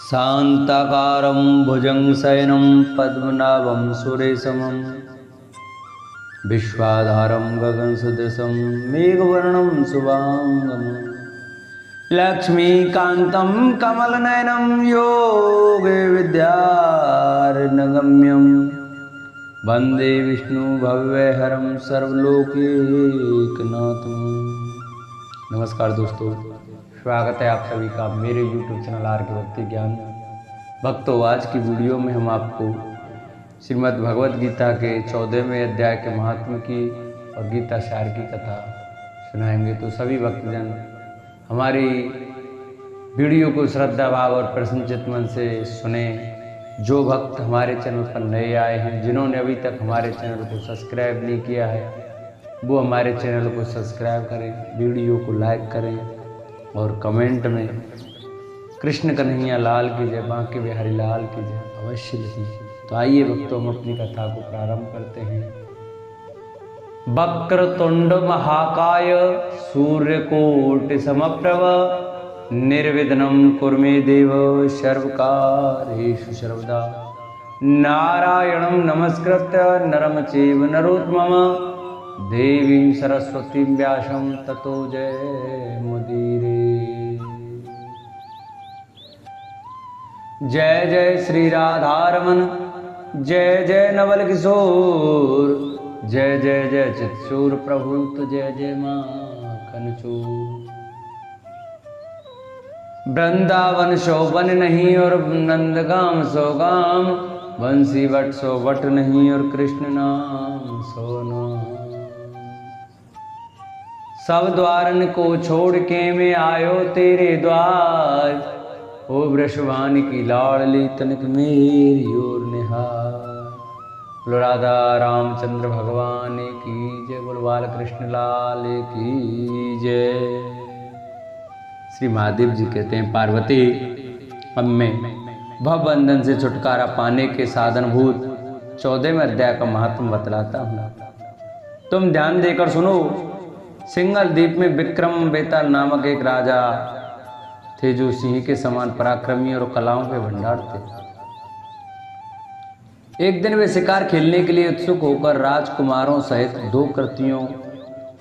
शान्ताकारं भुजगशयनं पद्मनाभं सुरेशं विश्वाधारं गगनसदृशं मेघवर्णं शुभांगं लक्ष्मीकान्तं कमलनयनं योगविद्यारण्यगम्यं वन्दे विष्णुभव्यहरं सर्वलोकैकनाथं। नमस्कार दोस्तों, स्वागत है आप सभी का मेरे YouTube चैनल आर के भक्ति ज्ञान। भक्तों, आज की वीडियो में हम आपको श्रीमद् भगवद गीता के 14वें अध्याय के महात्म्य की और गीता सार की कथा सुनाएंगे। तो सभी भक्तजन हमारी वीडियो को श्रद्धा भाव और प्रसन्नचित मन से सुने। जो भक्त हमारे चैनल पर नए आए हैं, जिन्होंने अभी तक हमारे चैनल को सब्सक्राइब नहीं किया है, वो हमारे चैनल को सब्सक्राइब करें, वीडियो को लाइक करें और कमेंट में कृष्ण कन्हैया लाल की जय, बांके बिहारी लाल की जय अवश्य लिखें। तो आइए भक्तों, हम अपनी कथा को प्रारंभ करते हैं। वक्रतुंड महाकाय सूर्यकोटि समप्रभ निर्विघ्नं कुरु मे देव सर्वकार्येषु सर्वदा। नारायणं नमस्कृत्य नरं चैव नरोत्तमं देवीं सरस्वतीं व्यासं ततो जयमुदीरये। जय जय श्री राधारमण, जय जय नवल किशोर, जय जय जय चित्सूर प्रभु, तो जय जय माखनचूर। वृंदावन शोभन नहीं और नंदगाम सौगाम, बंसी वट सो वट नहीं और कृष्ण नाम सो नाम। सब द्वारन को छोड़ के मैं आयो तेरे द्वार, ओ वृषभान की लाडली तनिक मेरी ओर निहार। बोलो राधा रामचंद्र भगवान की जय, बोलो बाल कृष्ण लाल की जय। श्री महादेव जी कहते हैं, पार्वती अब मैं भवबंधन से छुटकारा पाने के साधनभूत 14वें अध्याय का महात्म बतलाता हूँ। तुम ध्यान देकर सुनो। सिंगल द्वीप में विक्रम बेताल नामक एक राजा थे, जो सिंह के समान पराक्रमी और कलाओं के भंडार थे। एक दिन वे शिकार खेलने के लिए उत्सुक होकर राजकुमारों सहित 2 कृतियों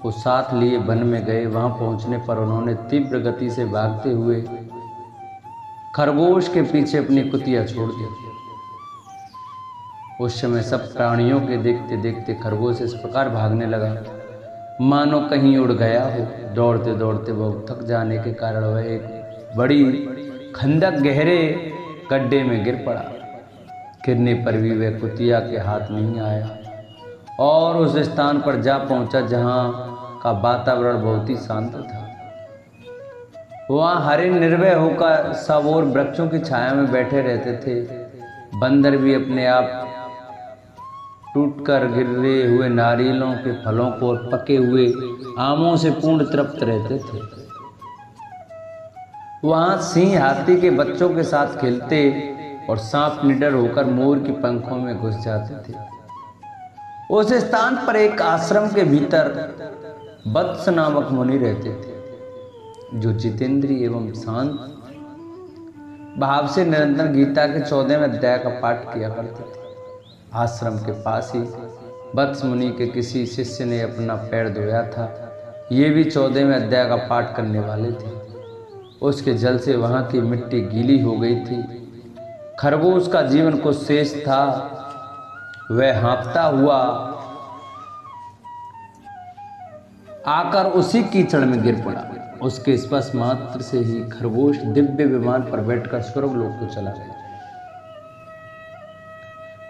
को साथ लिए वन में गए। वहां पहुंचने पर उन्होंने तीव्र गति से भागते हुए खरगोश के पीछे अपनी कुतिया छोड़ दी। उस समय सब प्राणियों के देखते देखते खरगोश इस प्रकार भागने लगा मानो कहीं उड़ गया हो। दौड़ते दौड़ते बहुत थक जाने के कारण वह एक बड़ी खंदक गहरे गड्ढे में गिर पड़ा। गिरने पर भी वह कुतिया के हाथ नहीं आया और उस स्थान पर जा पहुंचा जहां का वातावरण बहुत ही शांत था। वहां हरिण निर्भय होकर सब और वृक्षों की छाया में बैठे रहते थे। बंदर भी अपने आप टूटकर गिरे हुए नारियलों के फलों को और पके हुए आमों से पूर्ण तृप्त रहते थे। वहां सिंह हाथी के बच्चों के साथ खेलते और सांप निडर होकर मोर की पंखों में घुस जाते थे। उस स्थान पर एक आश्रम के भीतर वत्स नामक मुनि रहते थे, जो जितेंद्रिय एवं शांत भाव से निरंतर गीता के 14वें अध्याय का पाठ किया करते थे। आश्रम के पास ही वत्स मुनि के किसी शिष्य ने अपना पैर धोया था। ये भी 14वें अध्याय का पाठ करने वाले थे। उसके जल से वहां की मिट्टी गीली हो गई थी। खरगोश का जीवन को शेष था। वह हाँफता हुआ आकर उसी कीचड़ में गिर पड़ा। उसके स्पर्श मात्र से ही खरगोश दिव्य विमान पर बैठकर स्वर्गलोक को चला गया।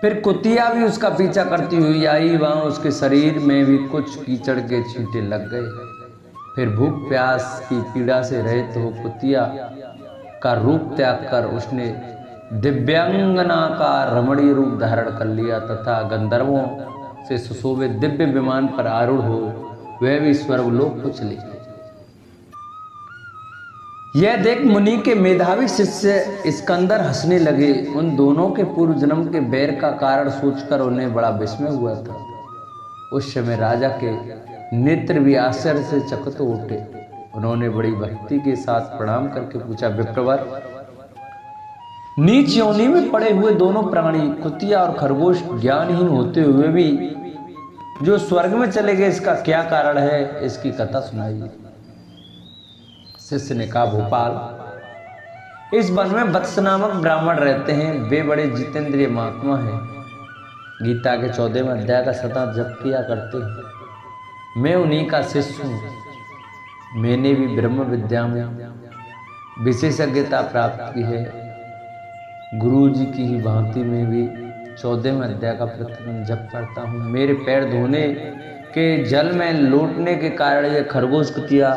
फिर कुतिया भी उसका पीछा करती हुई आई। वहां उसके शरीर में भी कुछ कीचड़ के छींटे लग गए। फिर भूख प्यास की पीड़ा से रहित हो कुतिया का रूप त्याग कर उसने दिव्यांगना का रमणीय रूप धारण कर लिया तथा गंधर्वों से सुशोभित दिव्य विमान पर आरूढ़ हो वह भी स्वर्गलोक को चली गई। यह देख मुनि के मेधावी शिष्य स्कंदर हंसने लगे। उन दोनों के पूर्व जन्म के बैर का कारण सोचकर उन्हें बड़ा विस्मय हुआ था। उस समय राजा के नेत्र भी आश्चर्य से चकित उठे। उन्होंने बड़ी भक्ति के साथ प्रणाम करके पूछा, विप्रवर नीच योनि में पड़े हुए दोनों प्राणी कुतिया और खरगोश ज्ञानहीन होते हुए भी जो स्वर्ग में चले गए, इसका क्या कारण है, इसकी कथा सुनाइए। शिष्य ने कहा, भोपाल, इस वन में वत्स नामक ब्राह्मण रहते हैं। वे बड़े जितेंद्रिय महात्मा हैं। गीता के 14वें अध्याय का सतत जप किया करते हैं। मैं उन्हीं का शिष्य हूँ। मैंने भी ब्रह्म विद्या में विशेषज्ञता प्राप्त की है। गुरु जी की ही भांति में भी 14वें अध्याय का प्रतिदिन जप करता हूँ। मेरे पैर धोने के जल में लौटने के कारण यह खरगोश कुतिया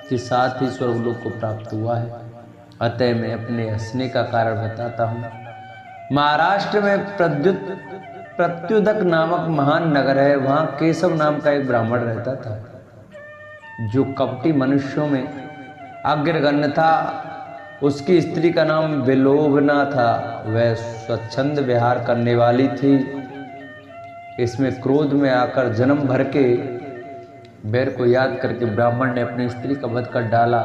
के साथ ही स्वर्गलोक को प्राप्त हुआ है। अतः मैं अपने हंसने का कारण बताता हूँ। महाराष्ट्र में प्रत्युदक नामक महान नगर है। वहाँ केशव नाम का एक ब्राह्मण रहता था, जो कपटी मनुष्यों में अग्रगण्य था। उसकी स्त्री का नाम विलोभना था। वह स्वच्छंद विहार करने वाली थी। इसमें क्रोध में आकर जन्म भर के बैर को याद करके ब्राह्मण ने अपनी स्त्री का वध कर डाला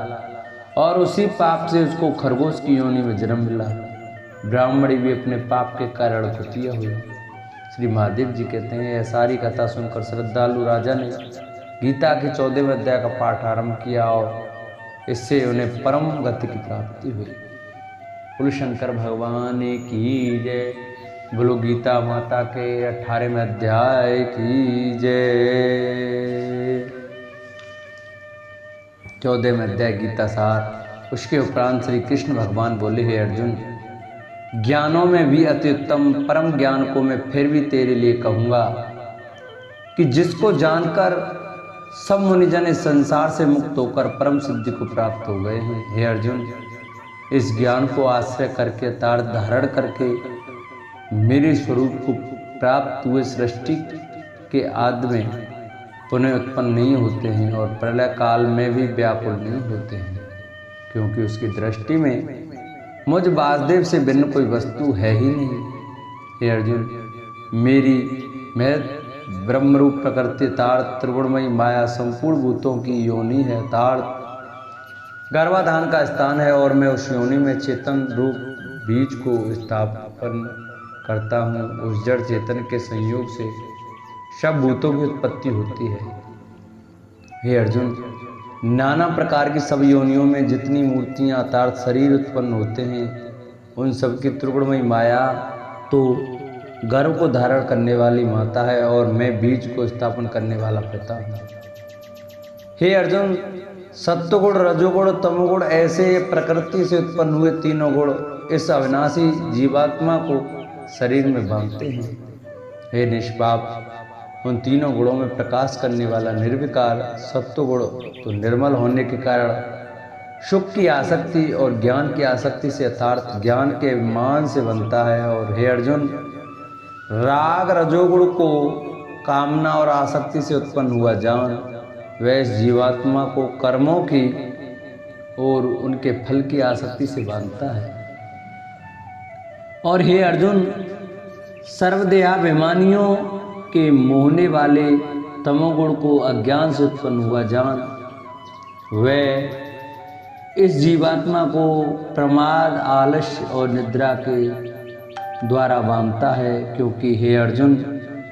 और उसी पाप से उसको खरगोश की योनि में जन्म मिला। ब्राह्मणी भी अपने पाप के कारण कुतिया हुई। श्री महादेव जी कहते हैं, यह सारी कथा सुनकर श्रद्धालु राजा ने गीता के 14वें अध्याय का पाठ आरंभ किया और इससे उन्हें परम गति की प्राप्ति हुई। बोलो शंकर भगवान की जय। बोलो गीता माता के 18वें अध्याय की जय। 14वें अध्याय गीता सार। उसके उपरांत श्री कृष्ण भगवान बोले, हे अर्जुन, ज्ञानों में भी अति उत्तम परम ज्ञान को मैं फिर भी तेरे लिए कहूँगा कि जिसको जानकर सब मुनिजन इस संसार से मुक्त होकर परम सिद्धि को प्राप्त हो गए हैं। हे अर्जुन, इस ज्ञान को आश्रय करके तार धारण करके मेरे स्वरूप को प्राप्त हुए सृष्टि के आदि में पुनः उत्पन्न नहीं होते हैं और प्रलय काल में भी व्याकुल नहीं होते हैं, क्योंकि उसकी दृष्टि में मुझ वासुदेव से भिन्न कोई वस्तु है ही नहीं। हे अर्जुन, मैं ब्रह्मरूप प्रकृति तार त्रिगुणमयी माया संपूर्ण भूतों की योनि है। तार गर्भाधान का स्थान है और मैं उस योनि में चेतन रूप बीज को स्थापन करता हूँ। उस जड़ चेतन के संयोग से सब भूतों की उत्पत्ति होती है। हे अर्जुन, नाना प्रकार की सब योनियों में जितनी मूर्तियाँ अर्थात शरीर उत्पन्न होते हैं, उन सब की त्रिगुणमयी माया तो गर्भ को धारण करने वाली माता है और मैं बीज को स्थापन करने वाला पिता हूँ। हे अर्जुन, सत्वगुण, रजोगुण, तमोगुण ऐसे प्रकृति से उत्पन्न हुए तीनों गुण इस अविनाशी जीवात्मा को शरीर में बांधते हैं। हे निष्पाप, उन तीनों गुणों में प्रकाश करने वाला निर्विकार सत्वगुण तो निर्मल होने के कारण सुख की आसक्ति और ज्ञान की आसक्ति से अर्थात ज्ञान के मान से बनता है। और हे अर्जुन, राग रजोगुण को कामना और आसक्ति से उत्पन्न हुआ जान वह इस जीवात्मा को कर्मों की और उनके फल की आसक्ति से बांधता है। और हे अर्जुन, सर्वदेहाभिमानियों के मोहने वाले तमोगुण को अज्ञान से उत्पन्न हुआ जान वह इस जीवात्मा को प्रमाद, आलस्य और निद्रा के द्वारा बांधता है। क्योंकि हे अर्जुन,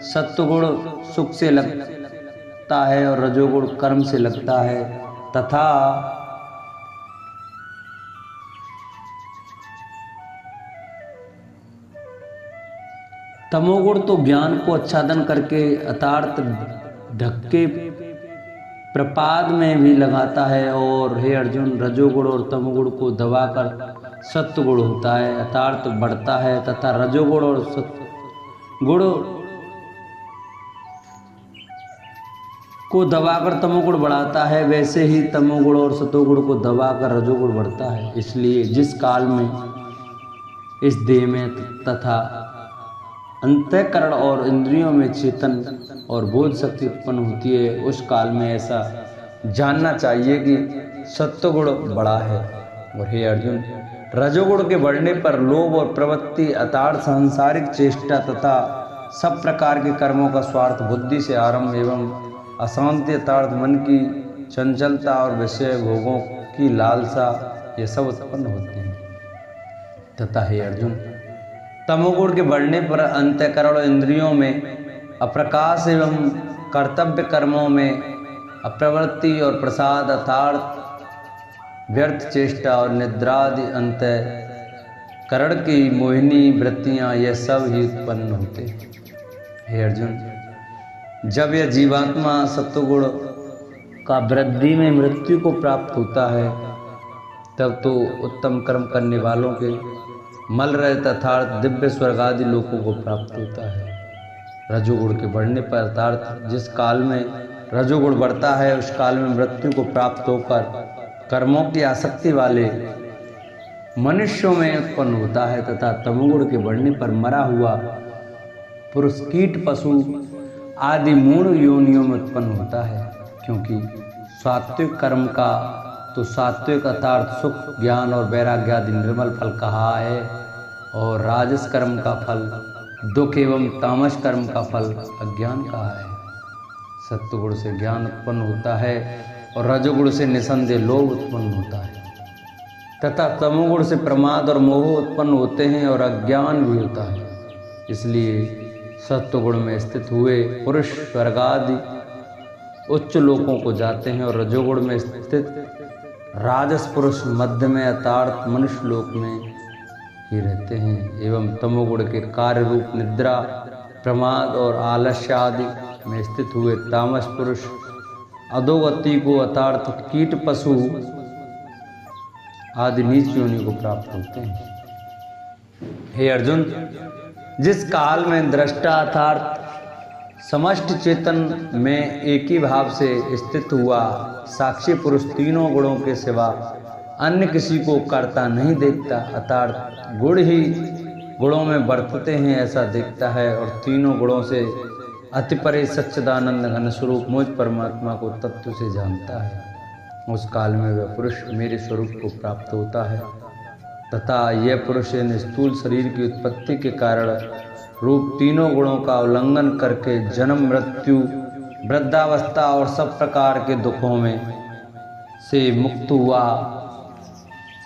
सत्वगुण सुख से लगता है और रजोगुण कर्म से लगता है तथा तमोगुण तो ज्ञान को आच्छादन करके अतार्थ ढक्के प्रपाद में भी लगाता है। और हे अर्जुन, रजोगुण और तमोगुण को दबाकर सत्वगुण होता है, अतार्थ बढ़ता है तथा रजोगुण और सत्वगुण को दबाकर तमोगुण बढ़ाता है। वैसे ही तमोगुण और सतोगुण को दबाकर रजोगुण बढ़ता है। इसलिए जिस काल में इस देह में तथा अंतःकरण और इंद्रियों में चेतन और बोध शक्ति उत्पन्न होती है, उस काल में ऐसा जानना चाहिए कि सत्वगुण बड़ा है। और हे अर्जुन, रजोगुण के बढ़ने पर लोभ और प्रवृत्ति अर्थात सांसारिक चेष्टा तथा सब प्रकार के कर्मों का स्वार्थ बुद्धि से आरंभ एवं अशांति अर्थात मन की चंचलता और विषय भोगों की लालसा ये सब उत्पन्न होते हैं। तथा हे अर्जुन, तमोगुण के बढ़ने पर अंतःकरण इंद्रियों में अप्रकाश एवं कर्तव्य कर्मों में अप्रवृत्ति और प्रसाद अर्थात व्यर्थ चेष्टा और निद्रादि अंतःकरण की मोहिनी वृत्तियां यह सब ही उत्पन्न होते हैं। हे अर्जुन, जब यह जीवात्मा सत्वगुण का वृद्धि में मृत्यु को प्राप्त होता है तब तो उत्तम कर्म करने वालों के मल रहित अर्थात दिव्य स्वर्ग आदि लोकों को प्राप्त होता है। रजोगुण के बढ़ने पर अर्थात जिस काल में रजोगुण बढ़ता है उस काल में मृत्यु को प्राप्त होकर कर्मों की आसक्ति वाले मनुष्यों में उत्पन्न होता है तथा तमोगुण के बढ़ने पर मरा हुआ पुरुष कीट पशु आदि मूढ़ योनियों में उत्पन्न होता है। क्योंकि सात्विक कर्म का तो सात्विक अर्थात सुख ज्ञान और वैराग्य आदि निर्मल फल कहा है और राजस कर्म का फल दुख एवं तामस कर्म का फल अज्ञान कहा है। सत्वगुण से ज्ञान उत्पन्न होता है और रजोगुण से निसंदेह लोभ उत्पन्न होता है तथा तमोगुण से प्रमाद और मोह उत्पन्न होते हैं और अज्ञान भी होता है। इसलिए सत्वगुण में स्थित हुए पुरुष स्वर्ग आदि उच्च लोकों को जाते हैं और रजोगुण में स्थित राजस पुरुष मध्य में अर्थात मनुष्य लोक में ही रहते हैं एवं तमोगुण के कार्य रूप निद्रा प्रमाद और आलस्य आदि में स्थित हुए तामस पुरुष अधोगति को अर्थात कीट पशु आदि नीच योनि को प्राप्त होते हैं। हे अर्जुन, जिस काल में दृष्टा अर्थात समष्टि चेतन में एक ही भाव से स्थित हुआ साक्षी पुरुष तीनों गुणों के सिवा अन्य किसी को करता नहीं देखता अर्थात गुण ही गुणों में बरतते हैं ऐसा देखता है और तीनों गुणों से अति परे सच्चिदानंद घन स्वरूप मुझ परमात्मा को तत्व से जानता है। उस काल में वह पुरुष मेरे स्वरूप को प्राप्त होता है तथा यह पुरुष इन स्थूल शरीर की उत्पत्ति के कारण रूप तीनों गुणों का उल्लंघन करके जन्म मृत्यु वृद्धावस्था और सब प्रकार के दुखों में से मुक्त हुआ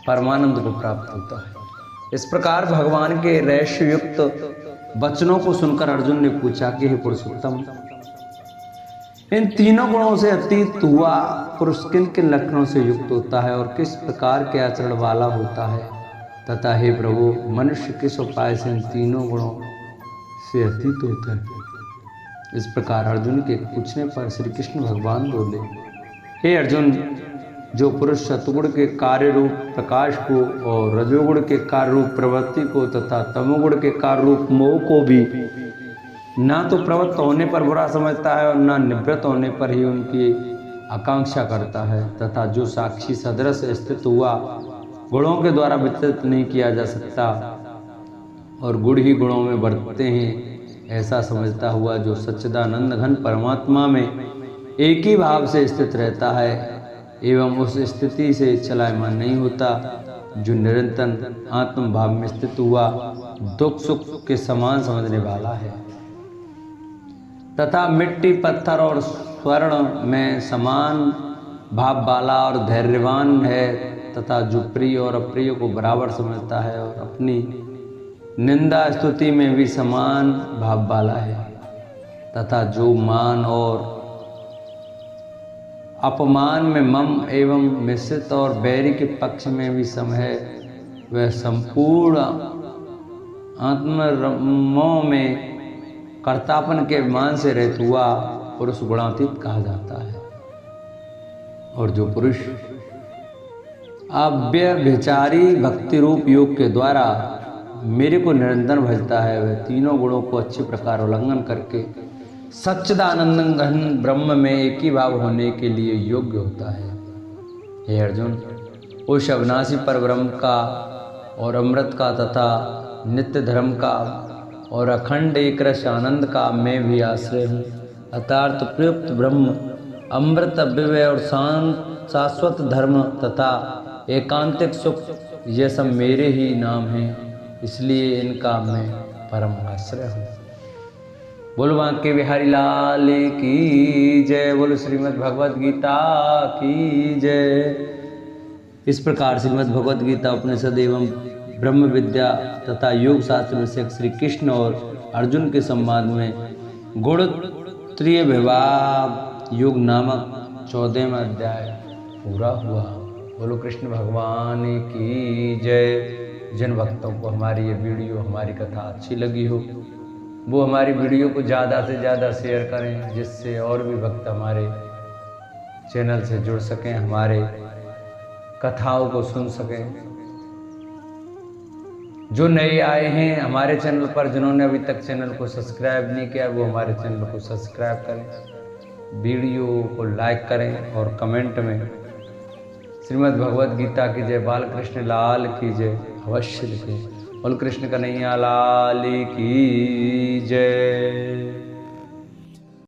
परमानंद को प्राप्त होता है। इस प्रकार भगवान के रहस्य युक्त वचनों को सुनकर अर्जुन ने पूछा कि हे पुरुषोत्तम, इन तीनों गुणों से अतीत हुआ पुरुष किन किन लक्षणों से युक्त होता है और किस प्रकार के आचरण वाला होता है तथा हे प्रभु, मनुष्य किस उपाय से इन तीनों गुणों से अतीत होता है। इस प्रकार अर्जुन के पूछने पर श्री कृष्ण भगवान बोले, हे अर्जुन, जो पुरुष सतगुण के कार्य रूप प्रकाश को और रजोगुण के कार्य रूप प्रवृत्ति को तथा तमोगुण के कार्य रूप मोह को भी ना तो प्रवृत्त होने पर बुरा समझता है और ना निवृत्त होने पर ही उनकी आकांक्षा करता है तथा जो साक्षी सदृश स्थित हुआ गुणों के द्वारा वितरित नहीं किया जा सकता और गुण ही गुणों में बरतते हैं ऐसा समझता हुआ जो सच्चिदानंद घन परमात्मा में एक ही भाव से स्थित रहता है एवं उस स्थिति से चलायमान नहीं होता, जो निरंतर आत्म भाव में स्थित हुआ दुख सुख के समान समझने वाला है तथा मिट्टी पत्थर और स्वर्ण में समान भाव वाला और धैर्यवान है तथा जो प्रिय और अप्रिय को बराबर समझता है और अपनी निंदा स्तुति में भी समान भाव वाला है तथा जो मान और अपमान में मम एवं मिश्रित और बैरी के पक्ष में भी सम है, वह संपूर्ण आत्मरमों में कर्तापन के मान से रहित हुआ पुरुष गुणातीत कहा जाता है। और जो पुरुष अव्यभिचारी भक्ति रूप योग के द्वारा मेरे को निरंतर भजता है, वह तीनों गुणों को अच्छे प्रकार उल्लंघन करके सच्चिदानंद घन ब्रह्म में एक ही भाव होने के लिए योग्य होता है। हे अर्जुन, उस अविनाशी पर ब्रह्म का और अमृत का तथा नित्य धर्म का और अखंड एक रस आनंद का मैं भी आश्रय हूँ। अर्थात प्रयुक्त ब्रह्म अमृत अव्यय और शाश्वत धर्म तथा एकांतिक सुख ये सब मेरे ही नाम हैं, इसलिए इनका मैं परम आश्रय हूँ। बोल बांके बिहारी लाल की जय, बोल श्रीमद् भगवद गीता की जय। इस प्रकार श्रीमद् भगवद गीता उपनिषद एवं ब्रह्म विद्या तथा योग शास्त्र विषय श्री कृष्ण और अर्जुन के संवाद में गुणोत्तरीय विभाग योग नामक 14वां अध्याय पूरा हुआ। बोलो कृष्ण भगवान की जय। जिन भक्तों को हमारी ये वीडियो, हमारी कथा अच्छी लगी हो, वो हमारी वीडियो को ज़्यादा से ज़्यादा शेयर करें, जिससे और भी भक्त हमारे चैनल से जुड़ सकें, हमारे कथाओं को सुन सकें। जो नए आए हैं हमारे चैनल पर, जिन्होंने अभी तक चैनल को सब्सक्राइब नहीं किया, वो हमारे चैनल को सब्सक्राइब करें, वीडियो को लाइक करें और कमेंट में श्रीमद् भगवद गीता की जय, बालकृष्ण लाल की जय अवश्य लिखें। बोल कृष्ण कन्हैया लाल की जय।